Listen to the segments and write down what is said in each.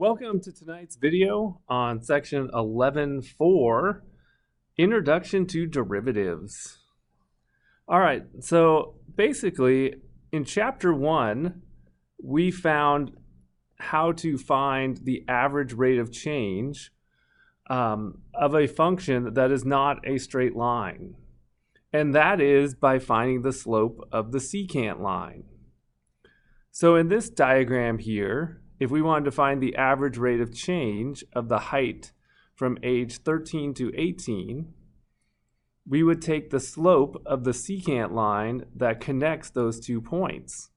Welcome to tonight's video on section 11.4, Introduction to Derivatives. All right, so basically in chapter 1, we found how to find the average rate of change of a function that is not a straight line. And that is by finding the slope of the secant line. So in this diagram here, if we wanted to find the average rate of change of the height from age 13 to 18, we would take the slope of the secant line that connects those 2 points.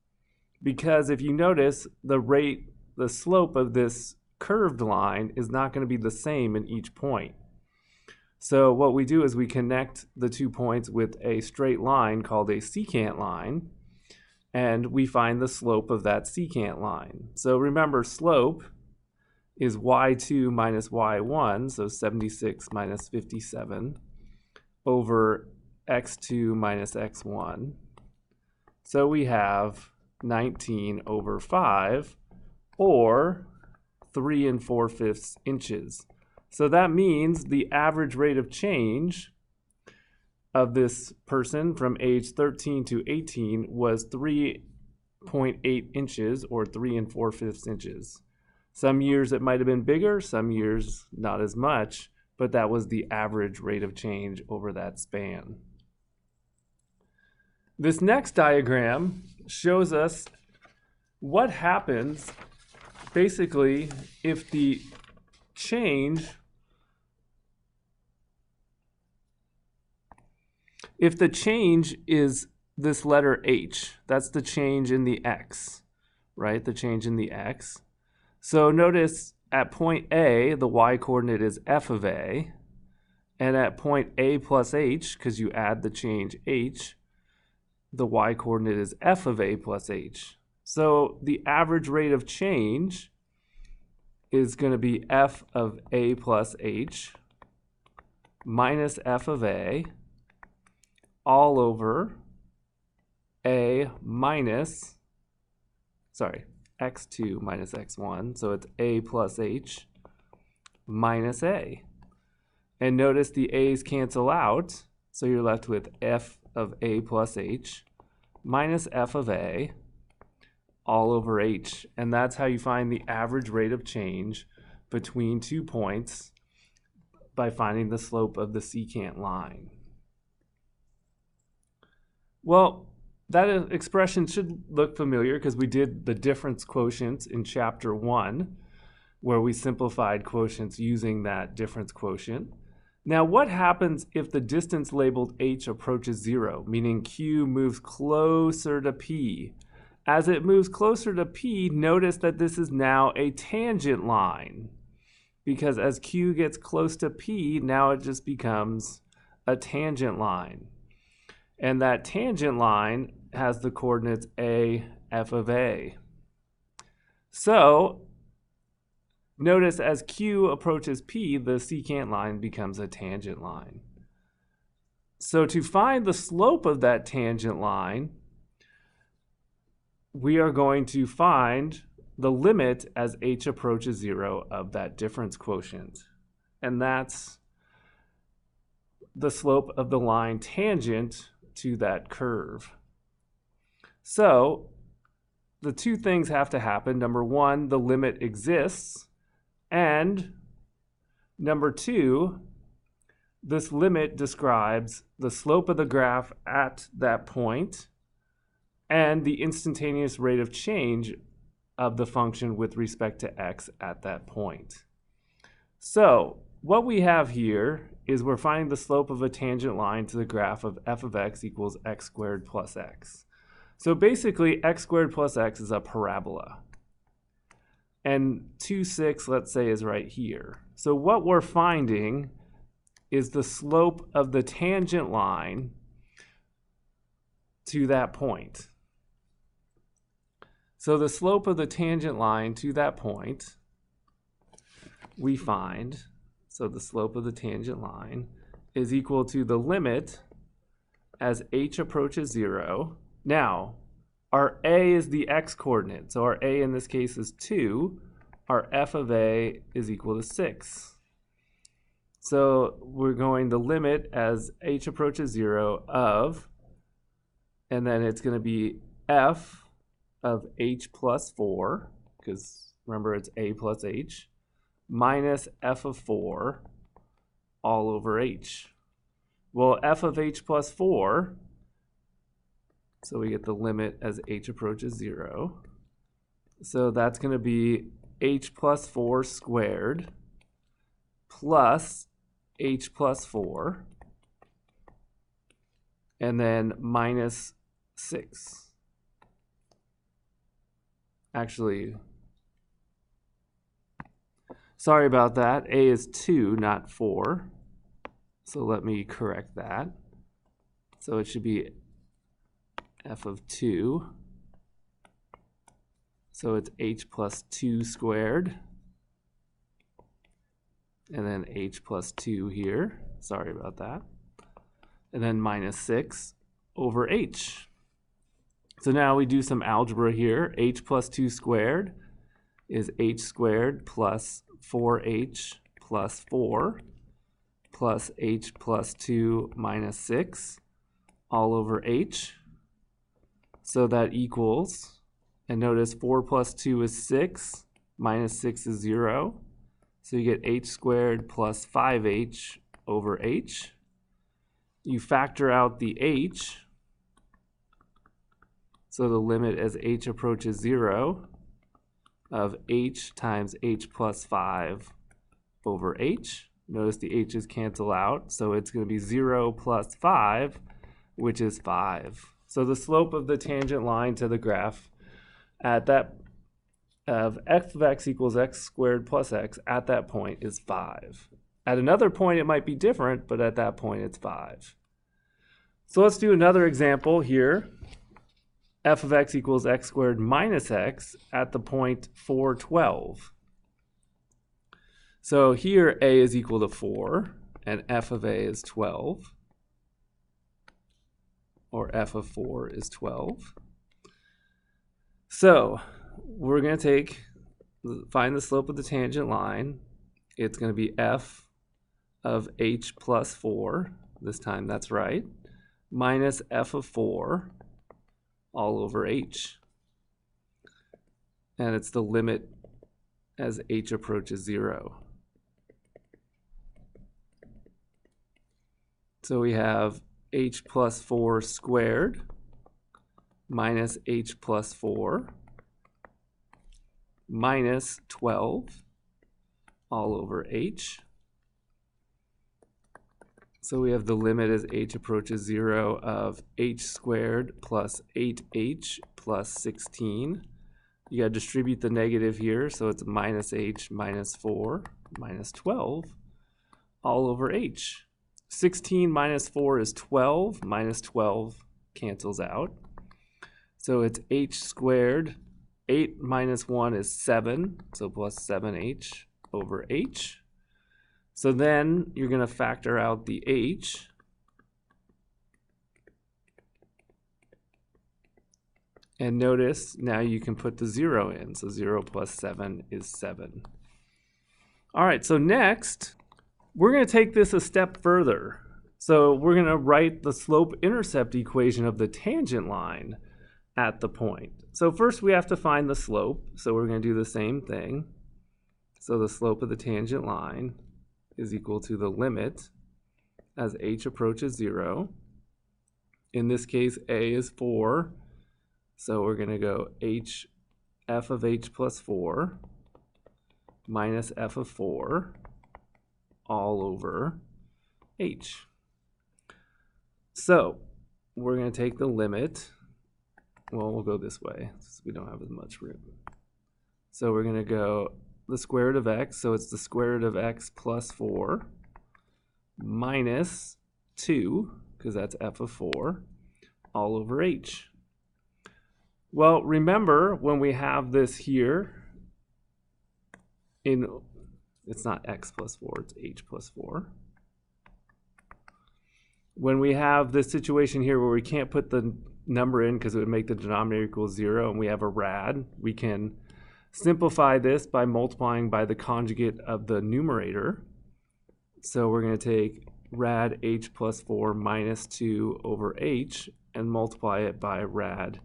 Because if you notice, the slope of this curved line is not going to be the same in each point. So what we do is we connect the 2 points with a straight line called a secant line, and we find the slope of that secant line. So remember, slope is y2 minus y1, so 76 minus 57, over x2 minus x1. So we have 19 over 5, or 3 4/5 inches. So that means the average rate of change of this person from age 13 to 18 was 3.8 inches, or 3 4/5 inches. Some years it might have been bigger, some years not as much, but that was the average rate of change over that span. This next diagram shows us what happens basically if the change is this letter h. That's the change in the x, right? The change in the x. So notice at point A, the y-coordinate is f of a, and at point A plus h, because you add the change h, the y-coordinate is f of a plus h. So the average rate of change is going to be f of a plus h minus f of a all over a minus, x2 minus x1. So it's a plus h minus a. And notice the a's cancel out, so you're left with f of a plus h minus f of a all over h. And that's how you find the average rate of change between 2 points by finding the slope of the secant line. Well, that expression should look familiar because we did the difference quotients in chapter 1, where we simplified quotients using that difference quotient. Now, what happens if the distance labeled h approaches 0, meaning q moves closer to p? As it moves closer to p, notice that this is now a tangent line, because as q gets close to p, now it just becomes a tangent line. And that tangent line has the coordinates a, f of a. So notice as q approaches p, the secant line becomes a tangent line. So to find the slope of that tangent line, we are going to find the limit as h approaches 0 of that difference quotient. And that's the slope of the line tangent to that curve. So the two things have to happen. Number one, the limit exists. And number two, this limit describes the slope of the graph at that point and the instantaneous rate of change of the function with respect to x at that point. So what we have here is we're finding the slope of a tangent line to the graph of f of x equals x squared plus x. So basically, x squared plus x is a parabola. And 2, 6, let's say, is right here. So what we're finding is the slope of the tangent line to that point. So the slope of the tangent line to that point, we find, so the slope of the tangent line is equal to the limit as h approaches 0. Now, our a is the x coordinate, so our a in this case is 2. our f of a is equal to 6. So we're going to limit as h approaches 0 of, and then it's going to be f of h plus 4, because remember it's a plus h, minus f of 4 all over h. Well, f of h plus 4, so we get the limit as h approaches 0. So that's going to be h plus 4 squared plus h plus 4, and then minus 6. Actually, sorry about that. A is 2, not 4. So let me correct that. So it should be f of 2. So it's h plus 2 squared. And then h plus 2 here. Sorry about that. And then minus 6 over h. So now we do some algebra here. H plus 2 squared is h squared plus 4h plus 4 plus h plus 2 minus 6 all over h. So that equals, and notice 4 plus 2 is 6, minus 6 is 0. So you get h squared plus 5h over h. You factor out the h, so the limit as h approaches 0 of h times h plus 5 over h. Notice the h's cancel out, so it's going to be 0 plus 5, which is 5. So the slope of the tangent line to the graph at that of f of x equals x squared plus x at that point is 5. At another point it might be different, but at that point it's 5. So let's do another example here. F of x equals x squared minus x at the point 4, 12. So here a is equal to 4 and f of a is 12, or f of 4 is 12. So we're going to find the slope of the tangent line. It's going to be f of h plus 4, this time that's right, minus f of 4 all over h. And it's the limit as h approaches 0. So we have h plus 4 squared minus h plus 4 minus 12 all over h. So we have the limit as h approaches 0 of h squared plus 8h plus 16. You got to distribute the negative here, so it's minus h minus 4 minus 12 all over h. 16 minus 4 is 12, minus 12 cancels out. So it's h squared, 8 minus 1 is 7, so plus 7h over h. So then you're going to factor out the h. And notice now you can put the 0 in. So 0 plus 7 is 7. All right, so next, we're going to take this a step further. So we're going to write the slope-intercept equation of the tangent line at the point. So first we have to find the slope. So we're going to do the same thing. So the slope of the tangent line is equal to the limit as h approaches 0. In this case, a is 4. So we're going to go f of h plus 4 minus f of 4 all over h. So we're going to take the limit. Well, we'll go this way since we don't have as much room. So we're going to go the square root of x, so it's the square root of x plus 4 minus 2, because that's f of 4, all over h. Well, remember when we have this here, it's not x plus 4, it's h plus 4. When we have this situation here where we can't put the number in because it would make the denominator equal 0 and we have a rad, we can simplify this by multiplying by the conjugate of the numerator. So we're going to take rad h plus 4 minus 2 over h and multiply it by rad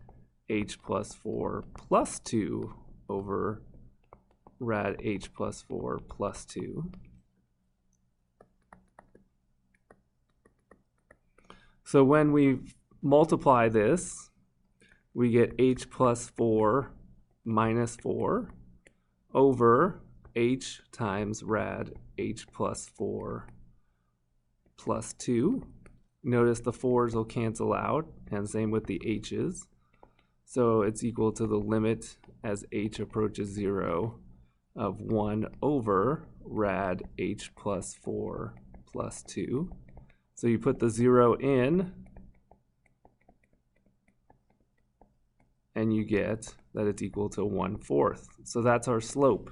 h plus 4 plus 2 over rad h plus 4 plus 2. So when we multiply this, we get h plus 4 minus 4 over h times rad h plus 4 plus 2. Notice the 4's will cancel out, and same with the h's. So it's equal to the limit as h approaches 0 of 1 over rad h plus 4 plus 2. So you put the 0 in, and you get that it's equal to 1/4. So that's our slope.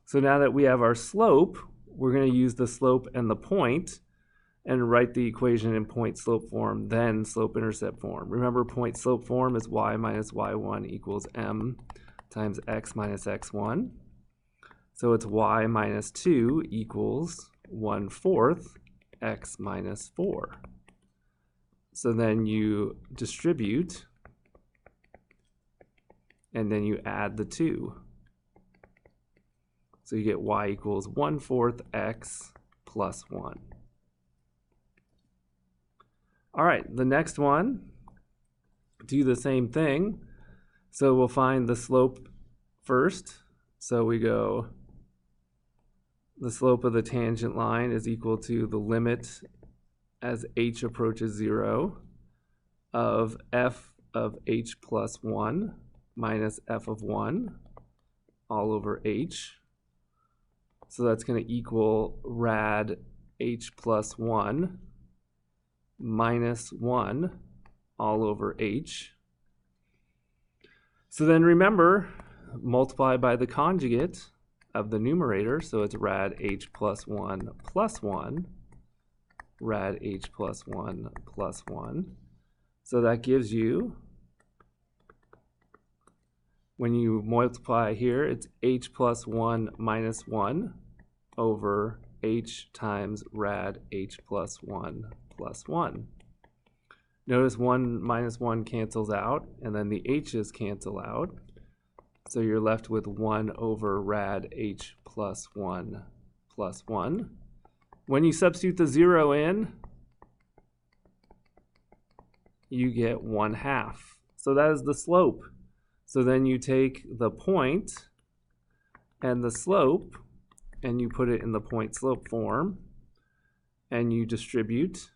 So now that we have our slope, we're going to use the slope and the point and write the equation in point-slope form, then slope-intercept form. Remember, point-slope form is y minus y1 equals m times x minus x1. So it's y minus 2 equals 1/4 x minus 4. So then you distribute, and then you add the 2. So you get y equals 1/4 x plus 1. All right, the next one, do the same thing. So we'll find the slope first. So we go, the slope of the tangent line is equal to the limit as h approaches 0 of f of h plus 1 minus f of 1 all over h. So that's going to equal rad h plus 1 minus 1 all over h. So then remember, multiply by the conjugate of the numerator. So it's rad h plus 1 plus 1, rad h plus 1 plus 1. So that gives you, when you multiply here, it's h plus 1 minus 1 over h times rad h plus 1 plus 1. Notice 1 minus 1 cancels out, and then the h's cancel out. So you're left with 1 over rad h plus 1 plus 1. When you substitute the 0 in, you get 1/2. So that is the slope. So then you take the point and the slope, and you put it in the point-slope form, and you distribute.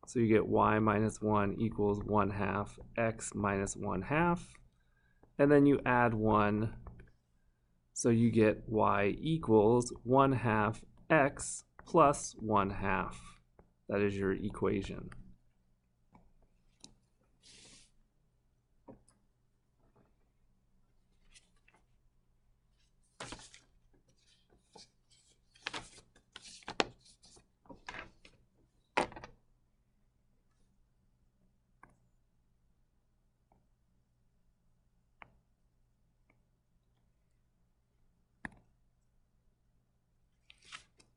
So you get y minus 1 equals 1/2 x minus 1/2. And then you add 1. So you get y equals 1/2 x plus 1/2. That is your equation.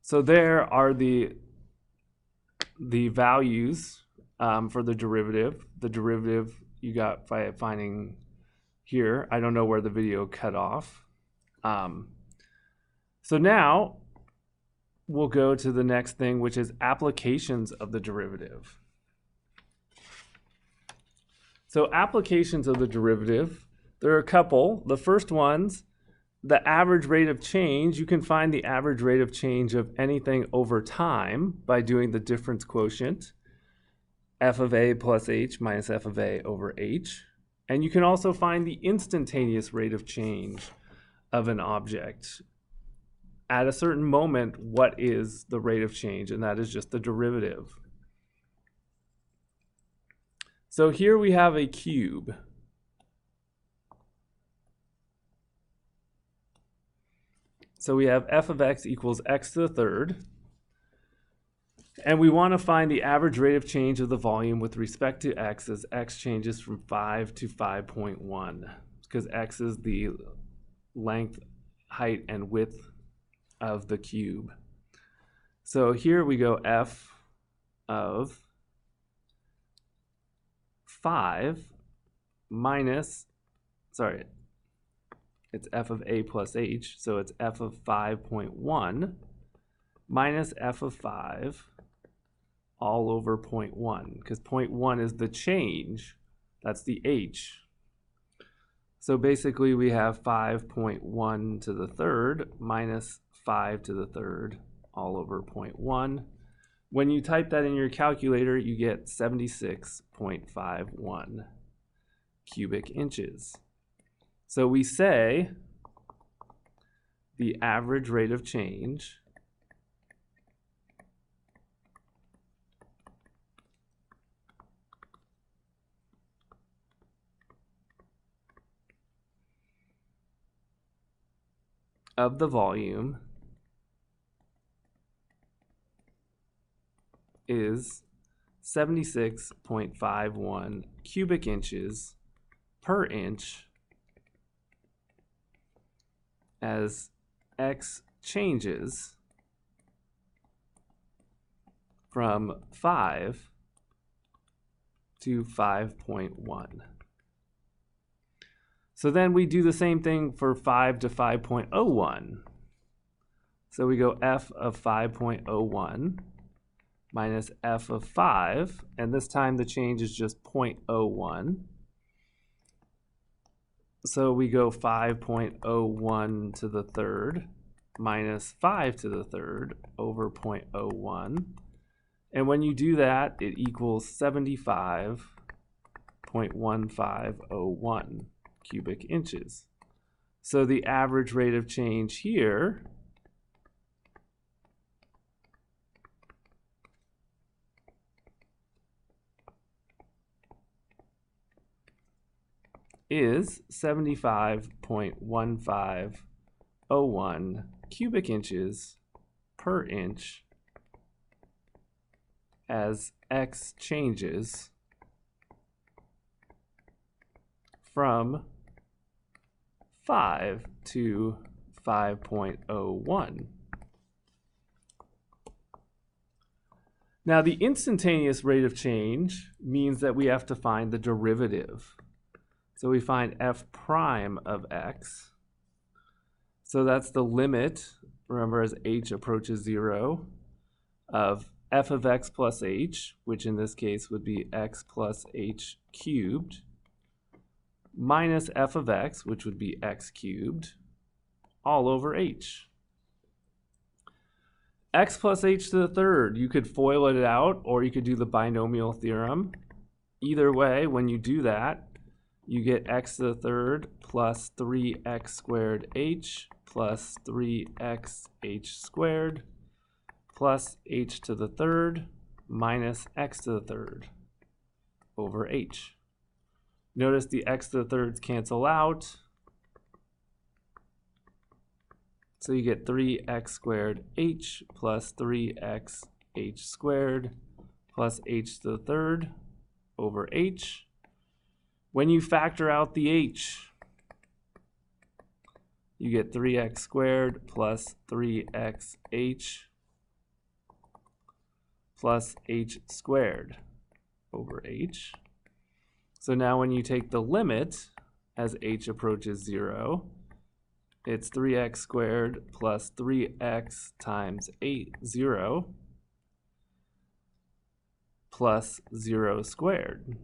So there are the values for the derivative. The derivative you got by finding here. I don't know where the video cut off. So now we'll go to the next thing, which is applications of the derivative. So applications of the derivative, there are a couple. The first one's the average rate of change. You can find the average rate of change of anything over time by doing the difference quotient, f of a plus h minus f of a over h. And you can also find the instantaneous rate of change of an object. At a certain moment, what is the rate of change? And that is just the derivative. So here we have a cube. So we have f of x equals x to the third. And we want to find the average rate of change of the volume with respect to x as x changes from 5 to 5.1, because x is the length, height, and width of the cube. So here we go f of 5 minus, sorry, it's f of a plus h, so it's f of 5.1 minus f of 5 all over 0.1, because 0.1 is the change, that's the h. So basically we have 5.1 to the third minus 5 to the third all over 0.1. When you type that in your calculator, you get 76.51 cubic inches. So we say the average rate of change of the volume is 76.51 cubic inches per inch as x changes from 5 to 5.1. So then we do the same thing for 5 to 5.01. So we go f of 5.01 minus f of 5, and this time the change is just 0.01. So we go 5.01 to the third minus 5 to the third over 0.01. And when you do that, it equals 75.1501 cubic inches. So the average rate of change here is 75.1501 cubic inches per inch as x changes from 5 to 5.01. Now the instantaneous rate of change means that we have to find the derivative. So we find f prime of x. So that's the limit, remember, as h approaches 0, of f of x plus h, which in this case would be x plus h cubed, minus f of x, which would be x cubed, all over h. X plus h to the third, you could FOIL it out, or you could do the binomial theorem. Either way, when you do that, you get x to the third plus 3x squared h plus 3x h squared plus h to the third minus x to the third over h. Notice the x to the thirds cancel out. So you get 3x squared h plus 3x h squared plus h to the third over h. When you factor out the h, you get 3x squared plus 3xh plus h squared over h. So now when you take the limit as h approaches 0, it's 3x squared plus 3x times 0 plus 0 squared.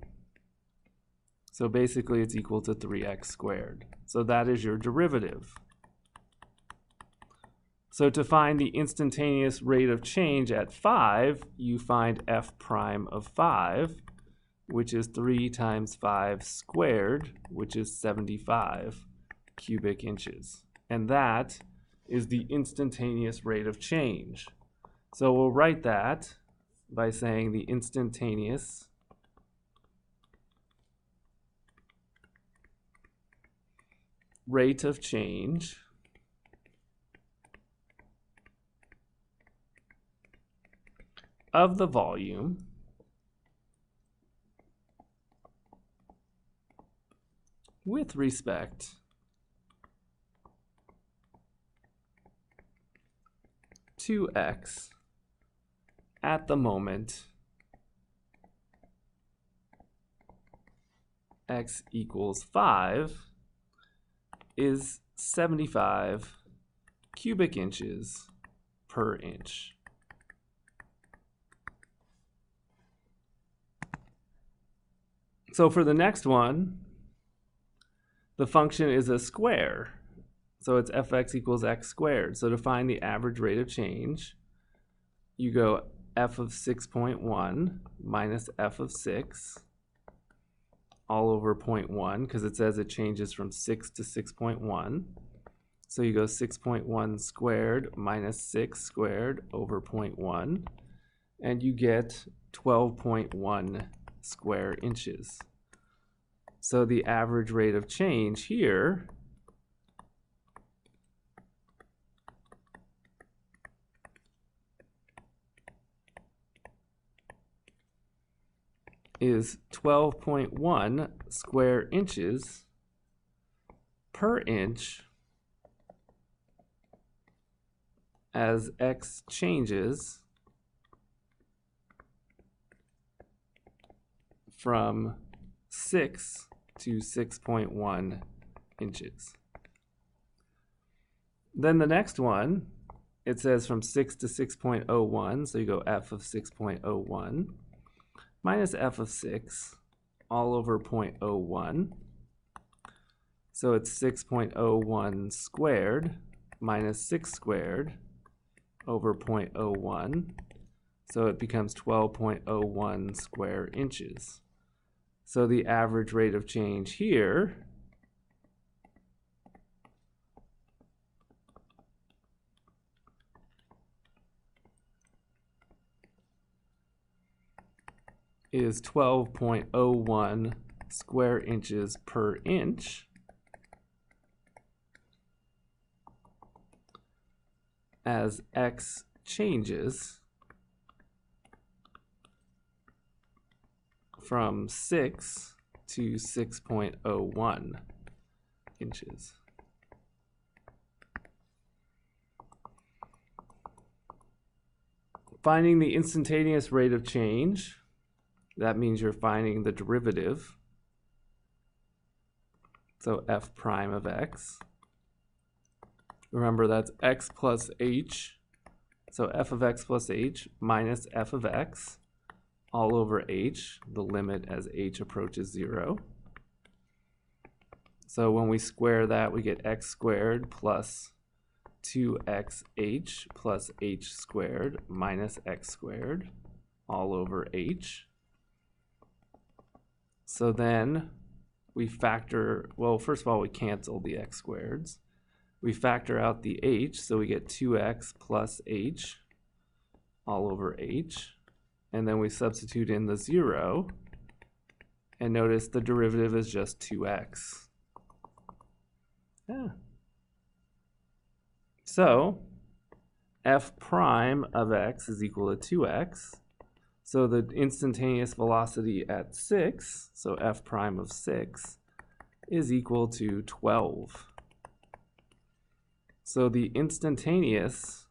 So basically it's equal to 3x squared. So that is your derivative. So to find the instantaneous rate of change at 5, you find f prime of 5, which is 3 times 5 squared, which is 75 cubic inches. And that is the instantaneous rate of change. So we'll write that by saying the instantaneous rate of change of the volume with respect 2x at the moment x equals 5 is 75 cubic inches per inch. So for the next one, the function is a square. So it's fx equals x squared. So to find the average rate of change, you go f of 6.1 minus f of 6 all over 0.1, because it says it changes from 6 to 6.1. So you go 6.1 squared minus 6 squared over 0.1, and you get 12.1 square inches. So the average rate of change here is 12.1 square inches per inch as x changes from 6 to 6.1 inches. Then the next one, it says from 6 to 6.01, so you go f of 6.01 minus f of 6 all over 0.01. So it's 6.01 squared minus 6 squared over 0.01. So it becomes 12.01 square inches. So the average rate of change here is 12.01 square inches per inch as x changes from 6 to 6.01 inches. Finding the instantaneous rate of change, that means you're finding the derivative. So f prime of x. Remember, that's x plus h. So f of x plus h minus f of x all over h, the limit as h approaches 0. So when we square that, we get x squared plus 2xh plus h squared minus x squared all over h. So then we factor, well, first of all, we cancel the x squareds. We factor out the h, so we get 2x plus h all over h. And then we substitute in the 0, and notice the derivative is just 2x. Yeah. So f prime of x is equal to 2x. So the instantaneous velocity at 6, so f prime of 6, is equal to 12. So the instantaneous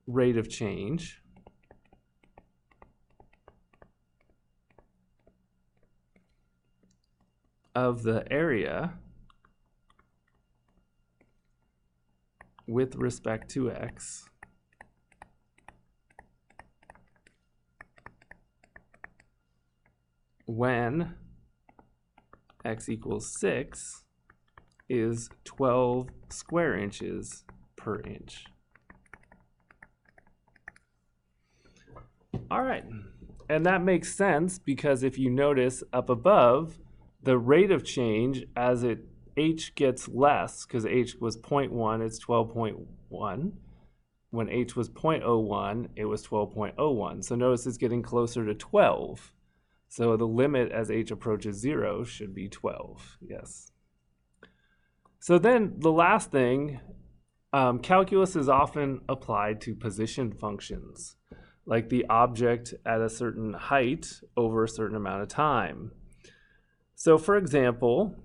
rate of change of the area with respect to x when x equals 6 is 12 square inches per inch. All right, and that makes sense because if you notice up above, the rate of change as h gets less, because h was 0.1, it's 12.1. When h was 0.01, it was 12.01. So notice it's getting closer to 12. So the limit as h approaches 0 should be 12, yes. So then the last thing, calculus is often applied to position functions, like the object at a certain height over a certain amount of time. So for example,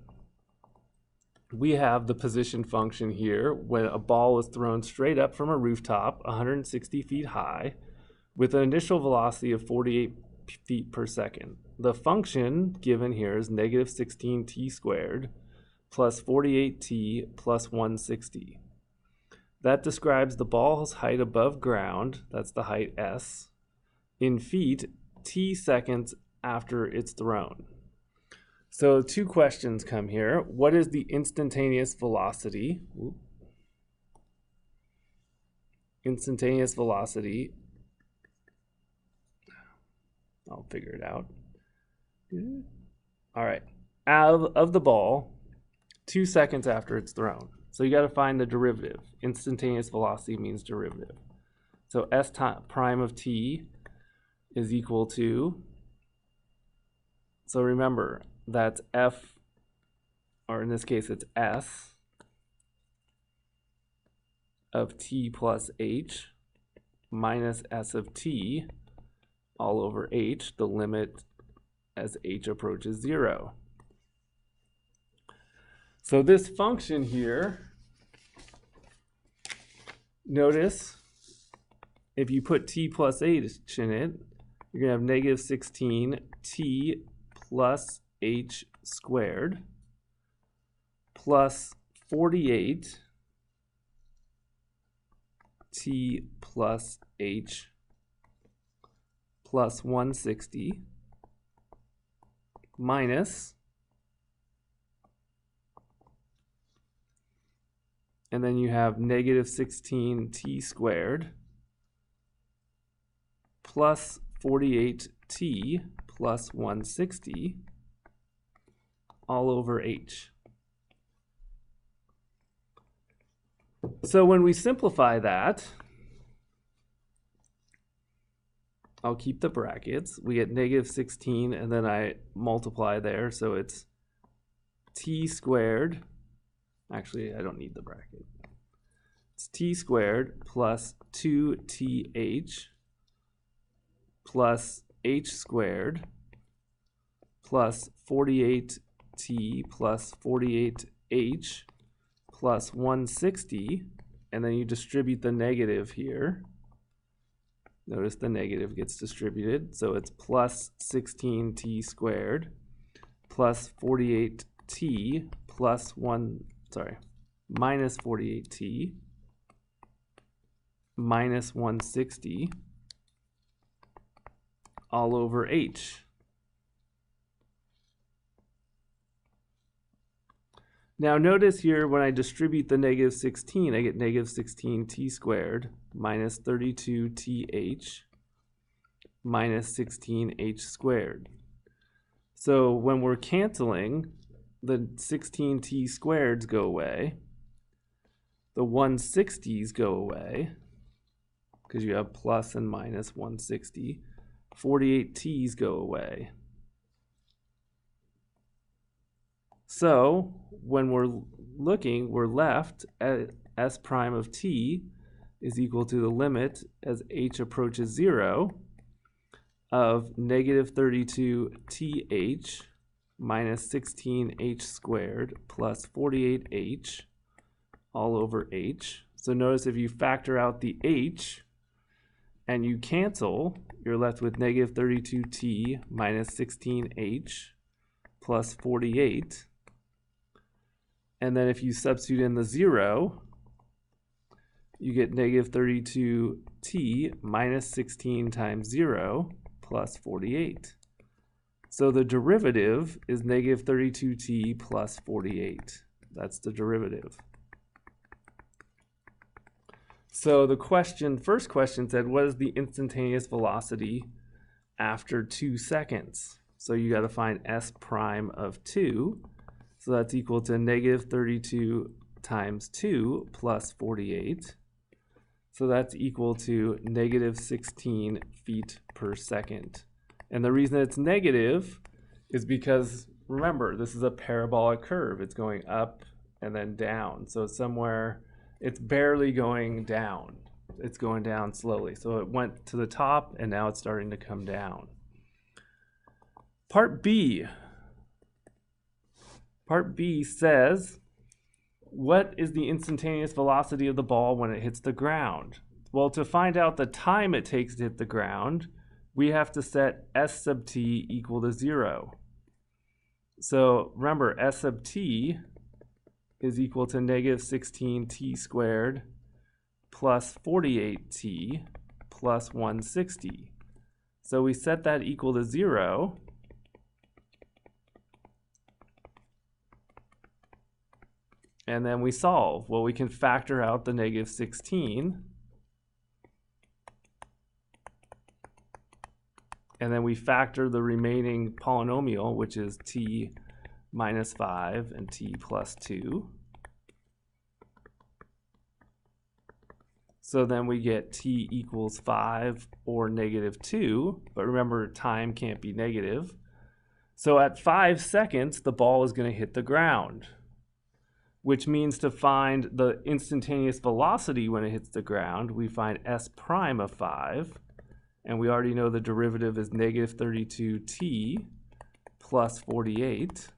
we have the position function here when a ball was thrown straight up from a rooftop 160 feet high with an initial velocity of 48 feet per second. The function given here is negative 16t squared plus 48t plus 160. That describes the ball's height above ground, that's the height s, in feet t seconds after it's thrown. So two questions come here. What is the instantaneous velocity? Instantaneous velocity. I'll figure it out. All right. Of the ball 2 seconds after it's thrown. So you got to find the derivative. Instantaneous velocity means derivative. So s prime of t is equal to, so remember, that's f, or in this case it's s of t plus h minus s of t all over h, the limit as h approaches 0. So this function here, notice if you put t plus h in it, you're going to have negative 16 t plus h squared plus 48 t plus h plus 160 minus, and then you have negative 16 t squared plus 48t plus 160 all over h. So when we simplify that, I'll keep the brackets. We get negative 16 and then I multiply there, so it's t squared. Actually, I don't need the bracket. It's t squared plus 2th plus h squared plus 48t plus 48h plus 160, and then you distribute the negative here. Notice the negative gets distributed, so it's plus 16t squared plus 48t plus minus 48t minus 160 all over h. Now notice here when I distribute the negative 16, I get negative 16t squared minus 32th minus 16h squared. So when we're canceling, the 16t squareds go away, the 160s go away, because you have plus and minus 160, 48t's go away. So when we're looking, we're left at s prime of t is equal to the limit as h approaches 0 of negative 32th minus 16h squared plus 48h all over h. So notice if you factor out the h and you cancel, you're left with negative 32t minus 16h plus 48. And then if you substitute in the 0, you get negative 32t minus 16 times 0 plus 48. So the derivative is negative 32t plus 48. That's the derivative. So the first question said, what is the instantaneous velocity after 2 seconds? So you got to find s prime of 2. So that's equal to negative 32 times 2 plus 48. So that's equal to negative 16 feet per second. And the reason it's negative is because, remember, this is a parabolic curve. It's going up and then down. So somewhere, it's barely going down. It's going down slowly. So it went to the top and now it's starting to come down. Part B. Part B says what is the instantaneous velocity of the ball when it hits the ground? Well, to find out the time it takes to hit the ground, we have to set s sub t equal to 0. So remember, s sub t is equal to negative 16t squared plus 48t plus 160. So we set that equal to 0. And then we solve. Well, we can factor out the negative 16. And then we factor the remaining polynomial, which is t minus 5 and t plus 2. So then we get t equals 5 or negative 2. But remember, time can't be negative. So at 5 seconds, the ball is going to hit the ground, which means to find the instantaneous velocity when it hits the ground, we find s prime of 5. And we already know the derivative is negative 32t plus 48.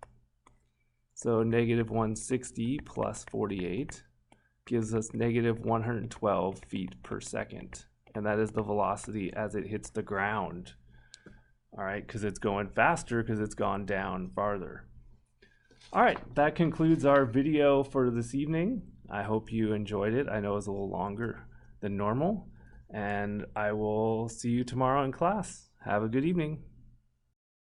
So negative 160 plus 48 gives us negative 112 feet per second. And that is the velocity as it hits the ground. All right, because it's going faster because it's gone down farther. All right, that concludes our video for this evening. I hope you enjoyed it. I know it was a little longer than normal. And I will see you tomorrow in class. Have a good evening.